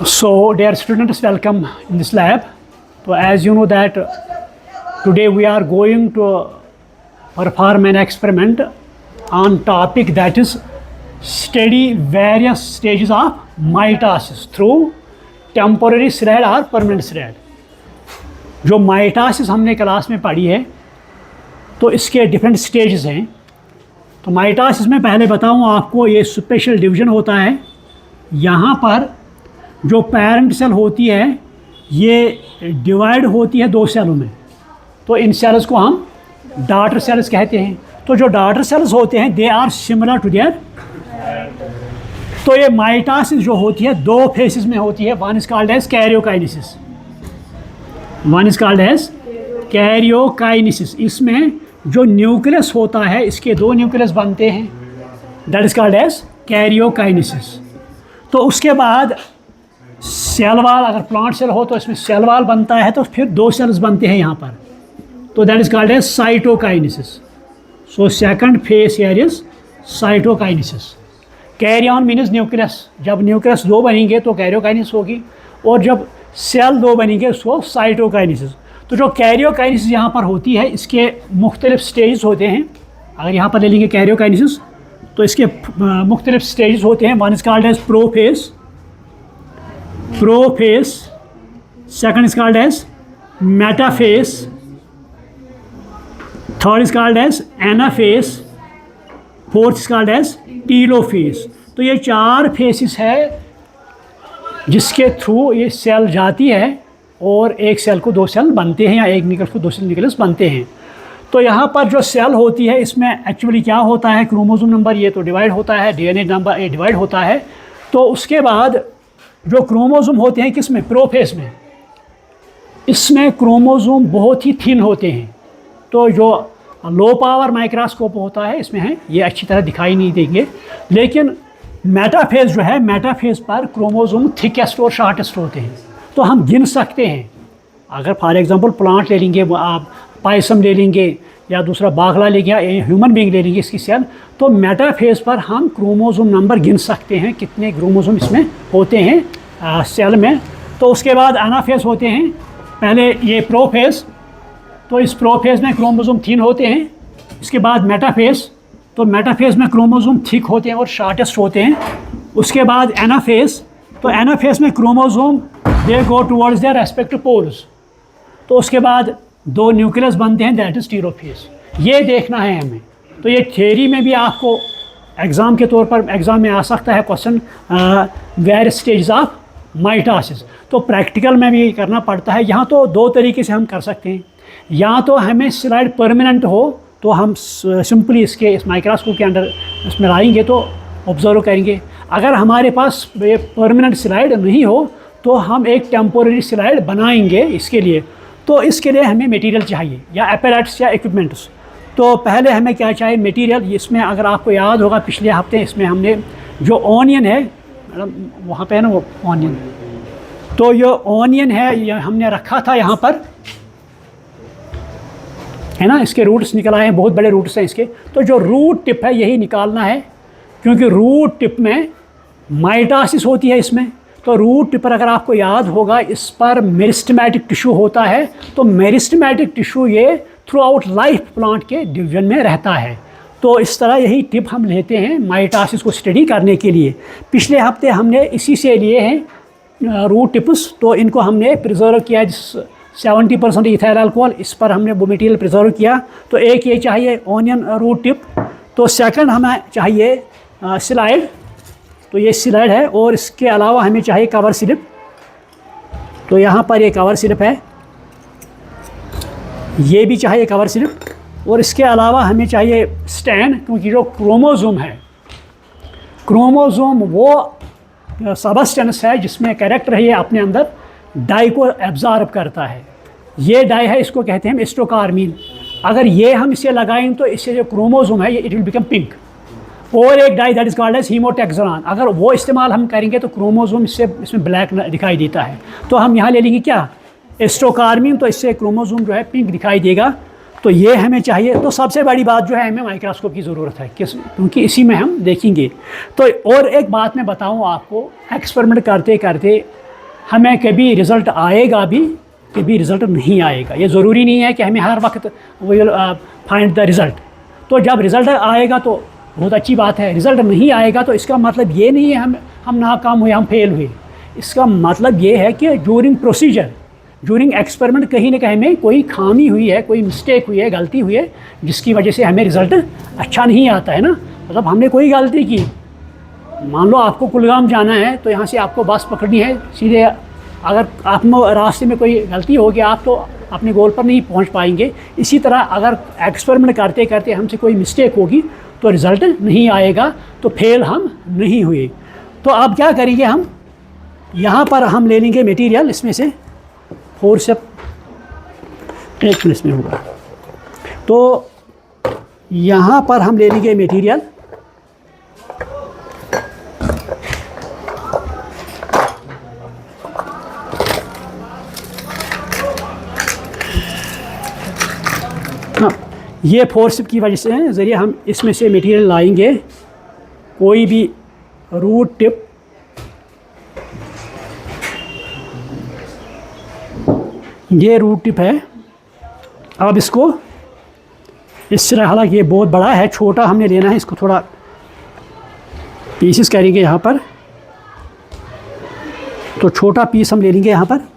So dear students, welcome in this lab. So as you know that today we are going to perform an experiment on topic that is study various stages of mitosis through temporary slide or permanent slide. जो mitosis हमने class में पढ़ी है तो इसके different stages हैं. तो mitosis में पहले बताऊं आपको, ये स्पेशल डिवीजन होता है. यहाँ पर जो पेरेंट सेल होती है ये डिवाइड होती है दो सेलों में. तो इन सेल्स को हम डॉटर सेल्स कहते हैं. तो जो डॉटर सेल्स होते हैं they are similar to their. तो ये माइटोसिस जो होती है दो फेसेस में होती है. One is called as karyokinesis. One is called as karyokinesis. इसमें जो न्यूक्लियस होता है इसके दो न्यूक्लियस बनते हैं, that is called as karyokinesis. तो उसके बाद सेल वाल, अगर प्लांट सेल हो तो इसमें सेल वाल बनता है, तो फिर दो सेल्स बनते हैं यहाँ पर. तो that is called as cytokinesis. So second phase here is cytokinesis. Karyon means nucleus. जब न्यूक्लियस दो बनेंगे तो कैरियोकाइनेसिस होगी, और जब सेल दो बनेंगे उसको साइटोकाइनेसिस. तो जो कैरियोकाइनेसिस यहाँ पर होती है इसके मुख्तलिफ स्टेजेस होते हैं. अगर यहाँ पर ले लेंगे कैरियोकाइनेसिस तो इसके मुख्तलिफ स्टेजेस होते हैं. One is called as prophase, second is called as metaphase, third is called as anaphase, fourth is called as telophase. तो ये चार फेसिस है जिसके थ्रू ये सेल जाती है और एक सेल को दो सेल बनते हैं या एक न्यूक्लियस को दो सेल न्यूक्लियस बनते हैं. तो यहाँ पर जो सेल होती है इसमें एक्चुअली क्या होता है, क्रोमोसोम नंबर ये तो डिवाइड होता है, डीएनए नंबर ये डिवाइड होता है. तो उसके बाद जो क्रोमोसोम होते हैं किसमें, प्रोफेस में, इसमें क्रोमोसोम बहुत ही थिन होते हैं. तो जो लो पावर माइक्रोस्कोप होता है इसमें है ये अच्छी तरह दिखाई नहीं देंगे. लेकिन मेटाफेज जो है, मेटाफेज पर क्रोमोसोम थिकेस्ट और शॉर्टेस्ट होते हैं. तो हम गिन सकते हैं. अगर फॉर एग्जांपल प्लांट ले लेंगे, आप पायसम ले लेंगे या दूसरा बागला ले गया, ह्यूमन बीइंग ले लेंगे इसकी सेल, तो मेटाफेज पर हम क्रोमोसोम नंबर गिन सकते हैं कितने क्रोमोसोम इसमें होते हैं सेल में. तो उसके बाद एनाफेज होते हैं. पहले ये प्रोफेज, तो इस प्रोफेज में क्रोमोसोम थिन होते हैं. इसके बाद मेटाफेज, तो मेटाफेज में क्रोमोसोम थिक होते हैं और शॉर्टेस्ट होते हैं. उसके बाद एनाफेज, तो एनाफेज में chromosome they go towards their respective poles. तो उसके बाद दो न्यूक्लियस बनते हैं, दैट इज टीलोफेज. ये देखना है हमें. तो ये थ्योरी में भी आपको एग्ज़ाम के तौर पर एग्ज़ाम में आ सकता है question, various stage of mitosis. तो प्रैक्टिकल में भी करना पड़ता है. यहाँ तो दो तरीके से हम कर सकते हैं. या तो हमें स्लाइड परमानेंट हो तो हम सिंपली इसके इस माइक्रोस्कोप के अंदर इसमें लाएंगे तो ऑब्जर्व करेंगे. अगर हमारे पास ये परमानेंट स्लाइड नहीं हो तो हम एक टेम्पोररी स्लाइड बनाएंगे इसके लिए. तो इसके लिए हमें मटेरियल चाहिए या अपैरेट्स या इक्विपमेंट्स. तो पहले हमें क्या चाहिए, मटेरियल. इसमें अगर आपको याद होगा पिछले हफ्ते इसमें हमने जो ऑनियन है, मैडम वहाँ पे है ना वो ऑनियन, तो ये ऑनियन है ये हमने रखा था यहाँ पर, है ना. इसके रूट्स निकल आए हैं, बहुत बड़े रूट्स हैं इसके. तो जो रूट टिप है यही निकालना है, क्योंकि रूट टिप में माइटोसिस होती है इसमें. तो रूट टिप पर अगर आपको याद होगा इस पर मेरिस्टेमेटिक टिश्यू होता है. तो मेरिस्टेमेटिक टिश्यू ये थ्रू आउट लाइफ प्लांट के डिवीजन में रहता है. तो इस तरह यही टिप हम लेते हैं माइटोसिस को स्टडी करने के लिए. पिछले हफ्ते हमने इसी से लिए हैं रूट टिप्स. तो इनको हमने प्रिजर्व किया, 70% इथाइल अल्कोहल, इस पर हमने वो मटेरियल प्रिजर्व किया. तो एक ये चाहिए ऑनियन रूट टिप. तो सेकंड हमें चाहिए स्लाइड. तो ये स्लाइड है, और इसके अलावा हमें चाहिए कवर स्लिप. तो यहाँ पर ये कवर स्लिप है, ये भी चाहिए कवर स्लिप. और इसके अलावा हमें चाहिए स्टैंड, क्योंकि जो क्रोमोसोम है, क्रोमोसोम वो सबस्टेंस है जिसमें कैरेक्टर है ये अपने अंदर डाई को एब्जॉर्ब करता है. ये डाई है, इसको कहते हैं एस्ट्रोकार्मीन. अगर ये हम इसे लगाएं तो इससे जो क्रोमोसोम है ये इट विल बिकम पिंक. और एक dye that is called as haematoxylin, अगर वो इस्तेमाल हम करेंगे तो क्रोमोसोम इसमें ब्लैक दिखाई देता है. तो हम यहाँ ले लेंगे क्या, एस्ट्रोकार्मीन. तो इससे क्रोमोसोम जो है पिंक दिखाई देगा. तो ये हमें चाहिए. तो सबसे बड़ी बात जो है हमें माइक्रोस्कोप की ज़रूरत है, क्योंकि इसी में हम देखेंगे. तो और एक बात मैं बताऊं आपको, एक्सपेरिमेंट करते करते हमें कभी रिज़ल्ट आएगा भी, कभी रिज़ल्ट नहीं आएगा। ये ज़रूरी नहीं है कि हमें हर वक्त विल फाइंड द रिज़ल्ट। तो जब रिज़ल्ट आएगा तो बहुत अच्छी बात है, रिज़ल्ट नहीं आएगा तो इसका मतलब ये नहीं है हम नाकाम हुए, हम फेल हुए। इसका मतलब ये है कि ड्यूरिंग प्रोसीजर, ड्यूरिंग एक्सपेरिमेंट कहीं ना कहीं में कोई खामी हुई है, कोई मिस्टेक हुई है, गलती हुई है, जिसकी वजह से हमें रिज़ल्ट अच्छा नहीं आता है ना। मतलब हमने कोई गलती की, मान लो आपको कुलगाम जाना है तो यहाँ से आपको बस पकड़नी है सीधे, अगर आप रास्ते में कोई गलती होगी आप तो अपने गोल पर नहीं पहुँच पाएंगे। इसी तरह अगर एक्सपेरिमेंट करते करते हमसे कोई मिस्टेक होगी तो रिज़ल्ट नहीं आएगा, तो फेल हम नहीं हुए। तो अब क्या करेंगे, हम यहाँ पर हम ले लेंगे मटेरियल, इसमें से फोर्सेप, एक मिनट में होगा, तो यहाँ पर हम ले लेंगे मटेरियल। ये फोर्सेप की वजह से ज़रिए हम इसमें से मटेरियल लाएंगे। कोई भी रूट टिप, ये रूट टिप है। अब इसको इस तरह, हालांकि ये बहुत बड़ा है, छोटा हमने लेना है, इसको थोड़ा पीसेस करेंगे यहाँ पर। तो छोटा पीस हम ले लेंगे यहाँ पर।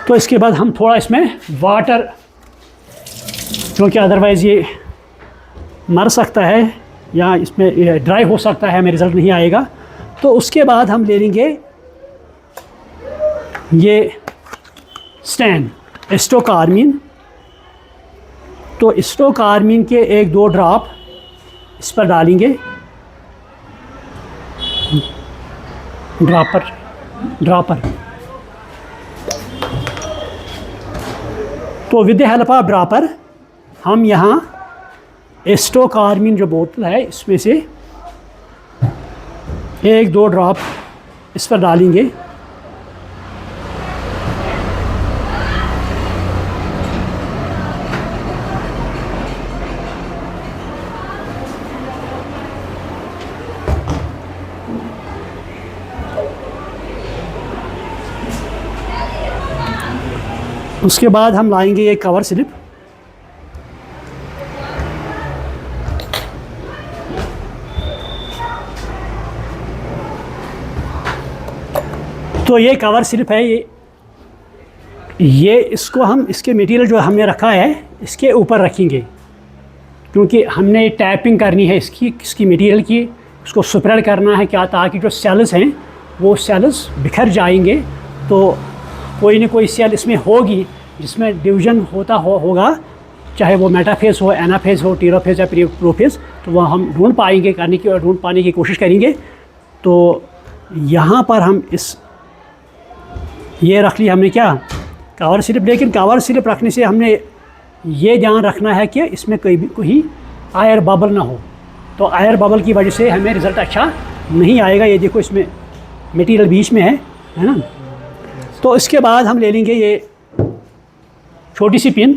तो इसके बाद हम थोड़ा इसमें वाटर, क्योंकि अदरवाइज़ ये मर सकता है या इसमें ड्राई हो सकता है, हमें रिज़ल्ट नहीं आएगा। तो उसके बाद हम ले लेंगे ये स्टैंड एस्टोकार्मीन। तो एस्टोकार्मीन के 1-2 ड्रॉप इस पर डालेंगे, ड्रॉपर। तो with the help of dropper हम यहाँ एस्टोकार्मीन जो बोतल है इसमें से 1-2 ड्रॉप इस पर डालेंगे। उसके बाद हम लाएंगे ये कवर स्लिप। तो ये कवर स्लिप है, ये इसको हम इसके मटेरियल जो हमने रखा है इसके ऊपर रखेंगे, क्योंकि हमने टैपिंग करनी है इसकी मटेरियल की, उसको स्प्रेड करना है क्या, ताकि जो सेल्स हैं वो सेल्स बिखर जाएंगे। तो कोई ना कोई सेल इसमें होगी जिसमें डिवीज़न होगा, चाहे वो मेटाफेज हो, एनाफेज हो, टेलोफेज या प्रोफेज, तो वह हम ढूंढ पाने की कोशिश करेंगे। तो यहाँ पर हम ये रख लिया हमने क्या, कवर स्लिप। लेकिन कवर स्लिप रखने से हमने ये ध्यान रखना है कि इसमें कोई एयर बबल ना हो। तो एयर बबल की वजह से हमें रिज़ल्ट अच्छा नहीं आएगा। ये देखो इसमें मटेरियल बीच में है ना। तो इसके बाद हम ले लेंगे ये छोटी सी पिन।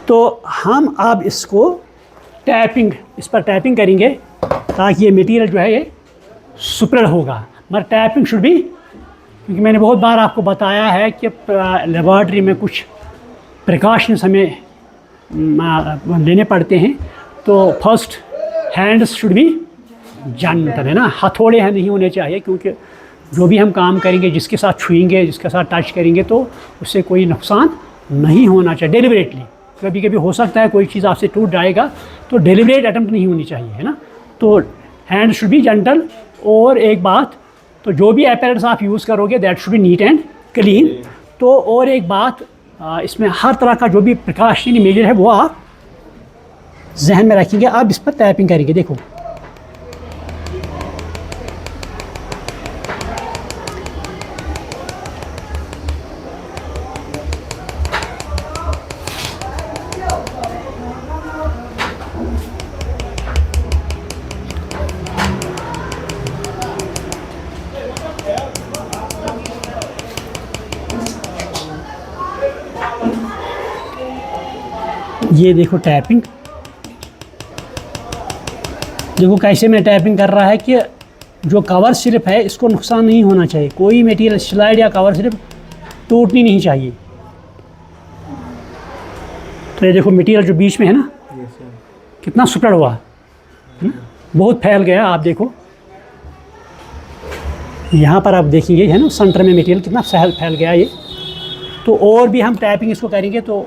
तो हम अब इसको इस पर टैपिंग करेंगे ताकि ये मटेरियल जो है ये स्प्रेड होगा। मगर टैपिंग शुड भी, क्योंकि मैंने बहुत बार आपको बताया है कि लेबॉर्ट्री में कुछ प्रिकॉशंस हमें लेने पड़ते हैं। तो first hands should be gentle, है ना, हथौड़े हैं नहीं होने चाहिए, क्योंकि जो भी हम काम करेंगे, जिसके साथ छुएंगे, जिसके साथ टच करेंगे, तो उससे कोई नुकसान नहीं होना चाहिए। डेलिबरेटली, कभी कभी हो सकता है कोई चीज़ आपसे टूट जाएगा, तो डेलिबरेट अटेम्प्ट नहीं होनी चाहिए, है ना। तो हैंड शुड बी जेंटल। और एक बात, तो जो भी अपैरेट्स आप यूज़ करोगे that should be neat and clean. तो और एक बात, इसमें हर तरह का जो भी प्रिकॉशनरी मेजर है वो आप जहन में रखेंगे। अब इस पर टैपिंग करेंगे। देखो ये देखो टैपिंग देखो कैसे मैं टैपिंग कर रहा है कि जो कवर स्लिप है इसको नुकसान नहीं होना चाहिए, कोई मटेरियल स्लाइड या कवर स्लिप टूटनी नहीं चाहिए। तो ये देखो मटेरियल जो बीच में है ना कितना स्प्रेड हुआ, बहुत फैल गया। आप देखो यहाँ पर आप देखेंगे है ना सेंटर में मटेरियल कितना फैल गया ये। तो और भी हम टैपिंग इसको करेंगे तो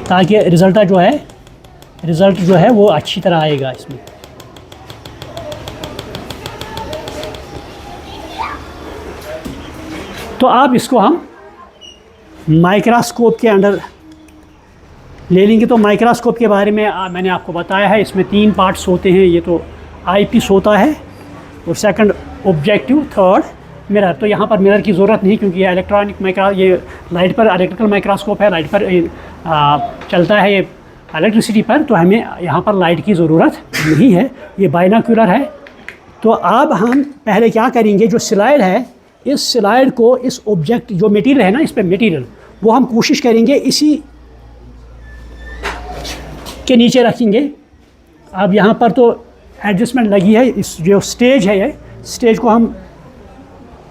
ताकि रिज़ल्ट जो है वो अच्छी तरह आएगा इसमें। तो अब इसको हम माइक्रोस्कोप के अंडर ले लेंगे। तो माइक्रोस्कोप के बारे में मैंने आपको बताया है, इसमें 3 पार्ट्स होते हैं। ये तो आई पीस होता है और सेकंड ऑब्जेक्टिव, थर्ड मिरर। तो यहाँ पर मिरर की ज़रूरत नहीं क्योंकि ये लाइट पर इलेक्ट्रिकल माइक्रोस्कोप है, लाइट पर चलता है ये इलेक्ट्रिसिटी पर, तो हमें यहाँ पर लाइट की ज़रूरत नहीं है। ये बाइनोक्यूलर है। तो अब हम पहले क्या करेंगे, जो स्लाइड है इस स्लाइड को इस ऑब्जेक्ट जो मटेरियल है ना इस पर मटेरियल वो हम कोशिश करेंगे इसी के नीचे रखेंगे। अब यहाँ पर तो एडजस्टमेंट लगी है, इस जो स्टेज है ये स्टेज को हम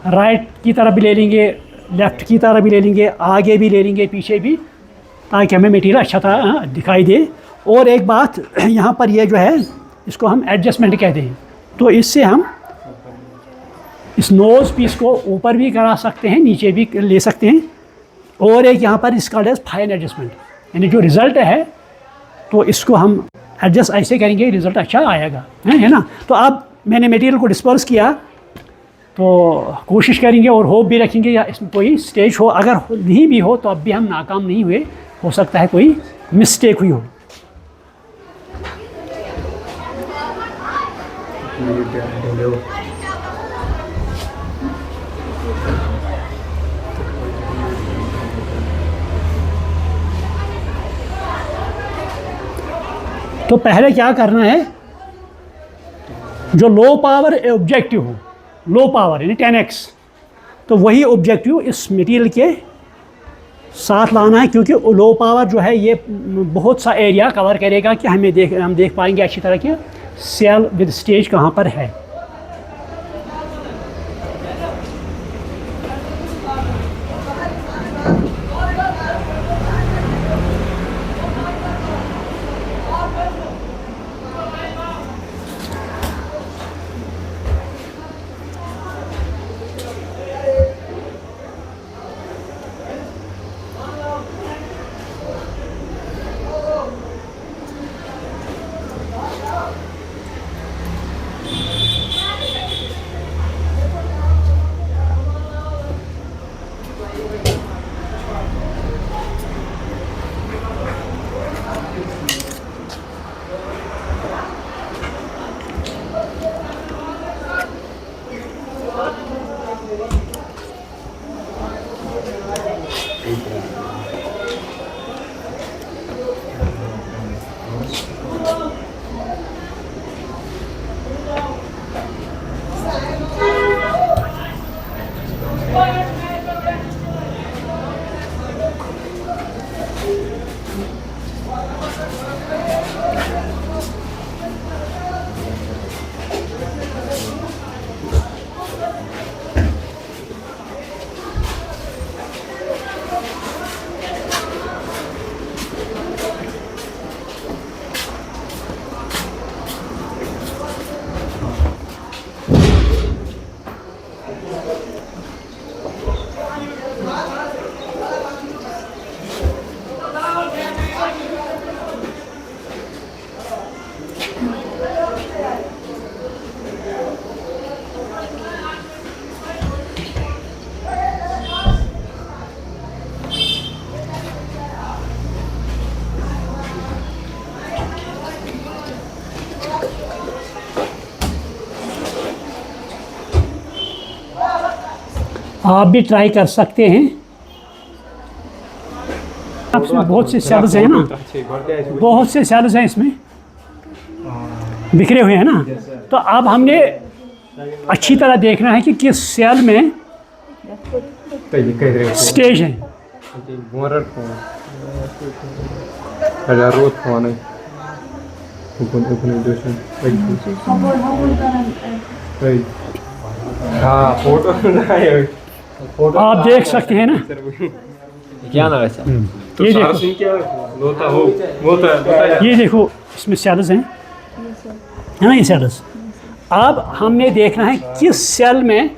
राइट की तरफ भी ले लेंगे, लेफ़्ट की तरफ भी ले लेंगे, आगे भी ले लेंगे, पीछे भी, ताकि हमें मटेरियल अच्छा तरह दिखाई दे। और एक बात यहाँ पर ये जो है इसको हम एडजस्टमेंट कहते हैं। तो इससे हम इस नोज़ पीस को ऊपर भी करा सकते हैं, नीचे भी ले सकते हैं। और एक यहाँ पर इसका फाइन एडजस्टमेंट, यानी जो रिज़ल्ट है तो इसको हम एडजस्ट ऐसे करेंगे, रिज़ल्ट अच्छा आएगा, है ना। तो अब मैंने मटेरियल को डिस्पर्स किया, तो कोशिश करेंगे और होप भी रखेंगे या इसमें कोई स्टेज हो, अगर नहीं भी हो तो अब भी हम नाकाम नहीं हुए, हो सकता है कोई मिस्टेक हुई हो। तो पहले क्या करना है, जो लो पावर ऑब्जेक्टिव हो, लो पावर यानी 10x, तो वही ऑब्जेक्टिव इस मटेरियल के साथ लाना है, क्योंकि लो पावर जो है ये बहुत सा एरिया कवर करेगा कि हम देख पाएंगे अच्छी तरह कि सेल विद स्टेज कहाँ पर है। आप भी ट्राई कर सकते हैं। इसमें बहुत से सेल्स हैं ना, बहुत से सेल्स हैं इसमें बिखरे हुए हैं ना। तो अब हमने अच्छी तरह देखना है कि किस सेल में स्टेज है। हाँ फोटो आप देख सकते हैं ना, क्या ना वैसा तो ये सारा देखो, सीन क्या होता हो होता है ये देखो इसमें सेल्स हैं, है ना, ये सेल्स। अब हमने देखना है किस सेल में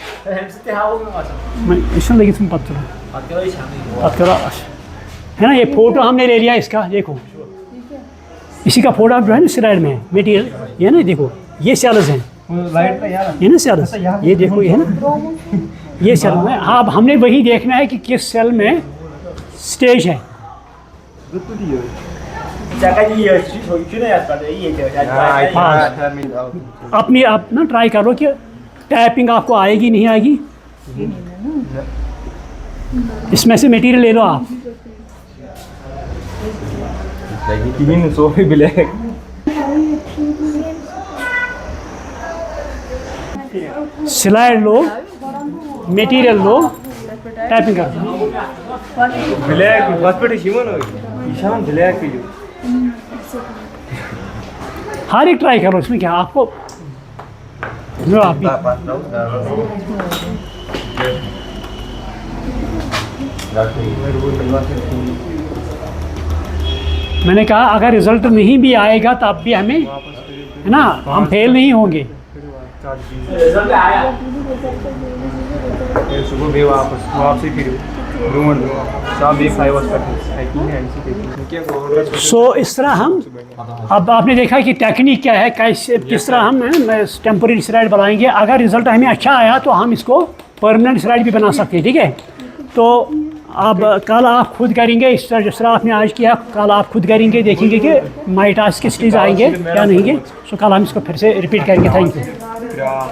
इसमें लगी तुम पत्थर है ना। ये फोटो हमने ले लिया इसका, देखो इसी का फोटो जो है ना स्लाइड में मटेरियल, ये ना देखो ये सेल्स हैं, ये ना सेल्स, ये देखो ये है ना, ये सेल में। हाँ, अब हमने वही देखना है कि किस सेल में स्टेज है। अपनी आप ना ट्राई करो कि टाइपिंग आपको आएगी नहीं आएगी। इसमें से मटेरियल ले लो आप। तीन सौ भी ब्लैक स्लाइड लो, मटेरियल लो, टाइपिंग कर दो। ब्लैक हॉस्पिटल शिमन हो ईशान ब्लैक की हर एक ट्राई करो, इसमें क्या आपको जो आप भी। मैंने कहा अगर रिजल्ट नहीं भी आएगा तब भी हमें, है ना, हम फेल नहीं होंगे। सुबह भी वापसी फिर सो इस तरह हम, अब आपने देखा कि टेक्निक क्या है, कैसे किस तरह हम टेम्पोररी स्लाइड बनाएंगे। अगर रिजल्ट हमें अच्छा आया तो हम इसको परमानेंट स्लाइड भी बना सकते हैं, ठीक है। तो अब कल आप खुद करेंगे इस तरह जिस तरह आपने आज किया, कल आप खुद करेंगे, देखेंगे कि माई टास्क के स्टेज आएंगे या नहीं। सो कल हम इसको फिर से रिपीट करेंगे। Thank you.